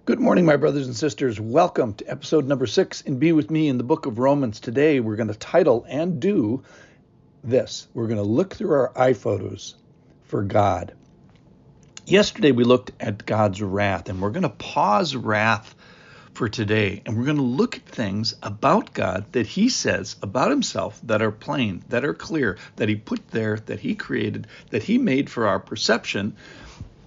Good morning, my brothers and sisters. Welcome to episode number 6 in Be With Me in the book of Romans. Today, we're going to title and do this. We're going to look through our iPhotos for God. Yesterday, we looked at God's wrath, and we're going to pause wrath for today, and we're going to look at things about God that he says about himself that are plain, that are clear, that he put there, that he created, that he made for our perception.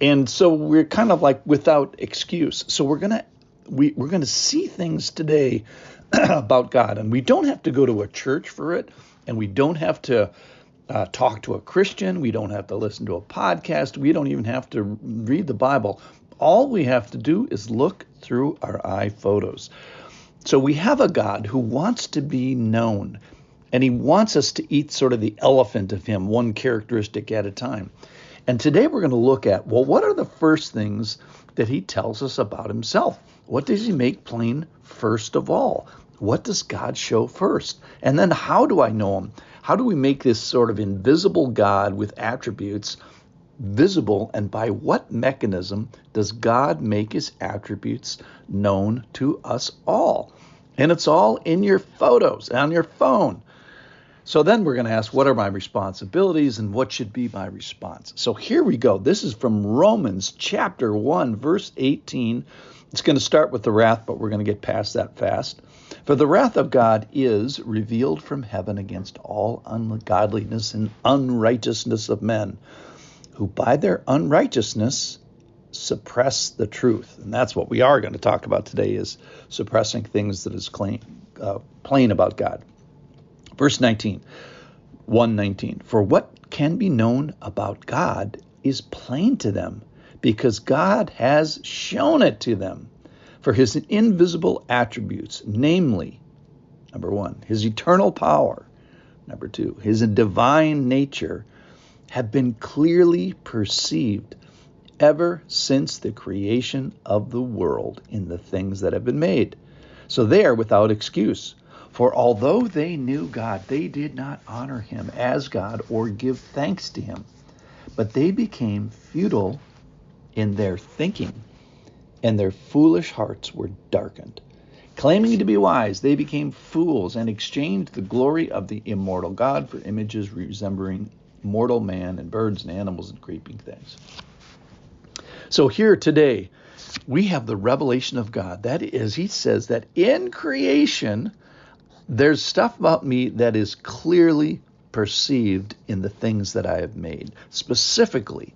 And so we're kind of like without excuse. So we're gonna see things today about God, and we don't have to go to a church for it, and we don't have to talk to a Christian. We don't have to listen to a podcast. We don't even have to read the Bible. All we have to do is look through our iPhotos. So we have a God who wants to be known, and he wants us to eat sort of the elephant of him, one characteristic at a time. And today we're going to look at, well, what are the first things that he tells us about himself? What does he make plain first of all? What does God show first? And then how do I know him? How do we make this sort of invisible God with attributes visible? And by what mechanism does God make his attributes known to us all? And it's all in your photos, on your phone. So then we're going to ask, what are my responsibilities and what should be my response? So here we go. This is from Romans chapter 1, verse 18. It's going to start with the wrath, but we're going to get past that fast. For the wrath of God is revealed from heaven against all ungodliness and unrighteousness of men, who by their unrighteousness suppress the truth. And that's what we are going to talk about today, is suppressing things that is plain about God. Verse 19, 1:19, for what can be known about God is plain to them, because God has shown it to them. For his invisible attributes, namely, number 1, his eternal power, number 2, his divine nature, have been clearly perceived ever since the creation of the world in the things that have been made. So they are without excuse. For although they knew God, they did not honor him as God or give thanks to him, but they became futile in their thinking, and their foolish hearts were darkened. Claiming to be wise, they became fools and exchanged the glory of the immortal God for images resembling mortal man and birds and animals and creeping things. So here today, we have the revelation of God. That is, he says that in creation, there's stuff about me that is clearly perceived in the things that I have made, specifically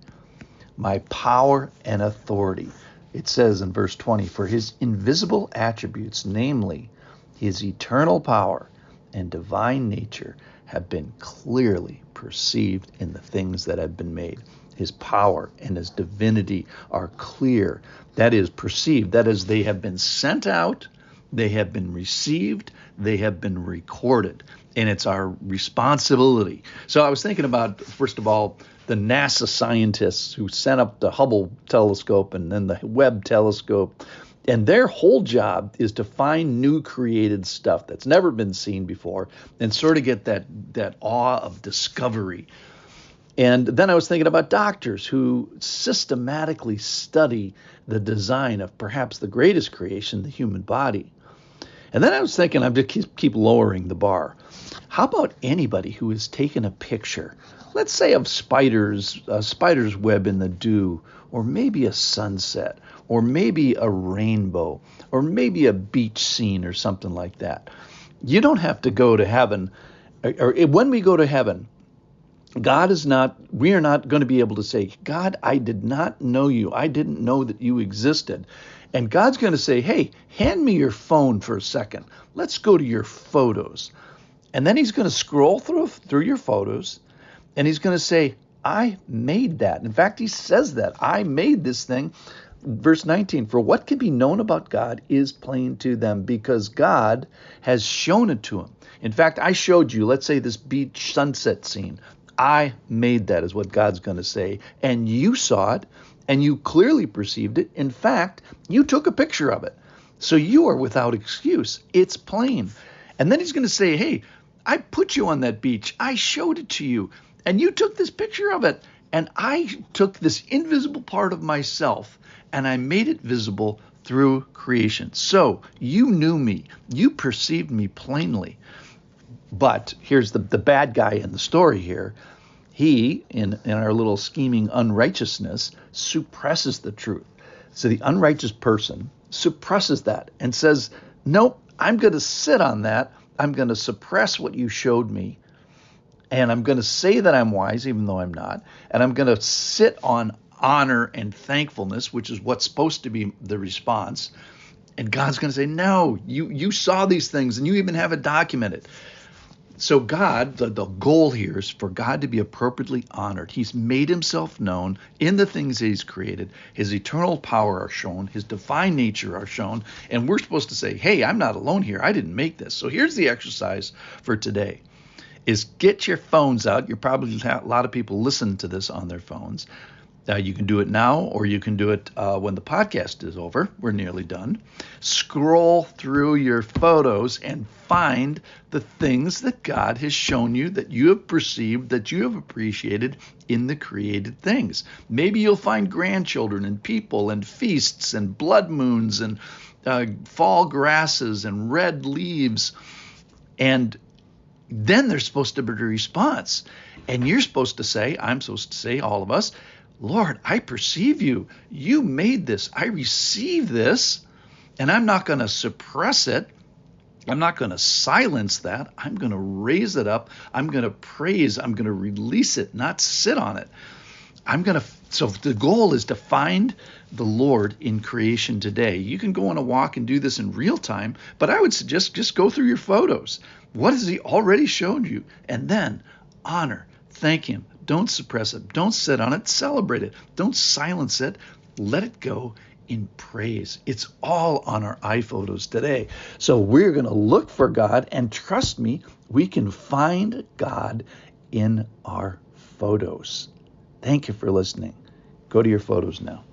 my power and authority. It says in verse 20, for his invisible attributes, namely his eternal power and divine nature, have been clearly perceived in the things that have been made. His power and his divinity are clear. That is perceived. That is, they have been sent out, they have been received, they have been recorded, and it's our responsibility. So I was thinking about, first of all, the NASA scientists who sent up the Hubble telescope and then the Webb telescope, and their whole job is to find new created stuff that's never been seen before and sort of get that awe of discovery. And then I was thinking about doctors who systematically study the design of perhaps the greatest creation, the human body. And then I was thinking, I'm just keep lowering the bar. How about anybody who has taken a picture, let's say of a spider's web in the dew, or maybe a sunset, or maybe a rainbow, or maybe a beach scene or something like that. You don't have to go to heaven, or when we go to heaven, we are not going to be able to say, God, I did not know you. I didn't know that you existed. And God's going to say, hey, hand me your phone for a second. Let's go to your photos. And then he's going to scroll through your photos, and he's going to say, I made that. In fact, he says that. I made this thing. Verse 19, for what can be known about God is plain to them, because God has shown it to him. In fact, I showed you, let's say, this beach sunset scene. I made that, is what God's going to say. And you saw it, and you clearly perceived it. In fact, you took a picture of it. So you are without excuse. It's plain. And then he's going to say, hey, I put you on that beach. I showed it to you. And you took this picture of it. And I took this invisible part of myself and I made it visible through creation. So you knew me. You perceived me plainly. But here's the bad guy in the story here. He, in our little scheming unrighteousness, suppresses the truth. So the unrighteous person suppresses that and says, nope, I'm going to sit on that. I'm going to suppress what you showed me. And I'm going to say that I'm wise, even though I'm not. And I'm going to sit on honor and thankfulness, which is what's supposed to be the response. And God's going to say, no, you saw these things and you even have it documented. So God, the goal here is for God to be appropriately honored. He's made himself known in the things that he's created. His eternal power are shown. His divine nature are shown. And we're supposed to say, hey, I'm not alone here. I didn't make this. So here's the exercise for today is get your phones out. You're probably a lot of people listen to this on their phones. You can do it now, or you can do it when the podcast is over. We're nearly done. Scroll through your photos and find the things that God has shown you, that you have perceived, that you have appreciated in the created things. Maybe you'll find grandchildren and people and feasts and blood moons and fall grasses and red leaves. And then there's supposed to be a response. And you're supposed to say, I'm supposed to say, all of us, Lord, I perceive you. You made this. I receive this, and I'm not going to suppress it. I'm not going to silence that. I'm going to raise it up. I'm going to praise. I'm going to release it, not sit on it. So the goal is to find the Lord in creation today. You can go on a walk and do this in real time, but I would suggest just go through your photos. What has he already shown you? And then honor, thank him. Don't suppress it. Don't sit on it. Celebrate it. Don't silence it. Let it go in praise. It's all on our iPhotos today. So we're going to look for God, and trust me, we can find God in our photos. Thank you for listening. Go to your photos now.